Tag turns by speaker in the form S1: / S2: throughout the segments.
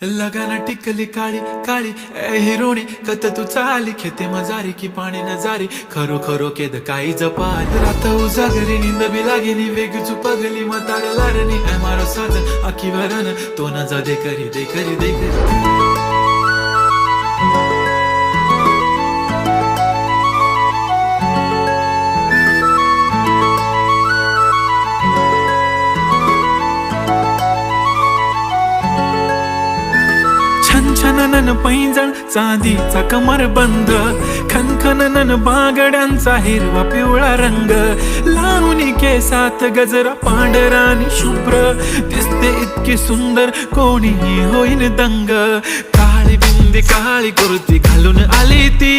S1: लगाना टिकली काळी काळी ए हिरोणी कत तू चाली खेते मजारी की पाणी नजारी खरो खरो केद काही जपाल रात उजागरी निंद बी लागेनी वेग चुपगली मतार लारणी ए मारो साथ आखी वरन तो न जा दे करी दे करी दे करी छनछनन पैंजण चांदीचा कमर बंद खनखनन बागड्यांचा हिरवा पिवळा रंग लावणी केसात गजरा पांढरा आणि शुभ्र दिसते इतकी सुंदर कोणीही होईन दंग काळी बिंदी काळी कुर्ती घालून आली ती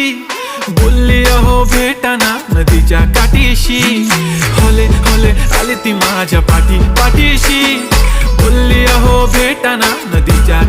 S1: बोलली अहो भेटाना नदीच्या काठीशी होले होले आली ती माझ्या पाठीशी बोलली अहो भेटाना नदीच्या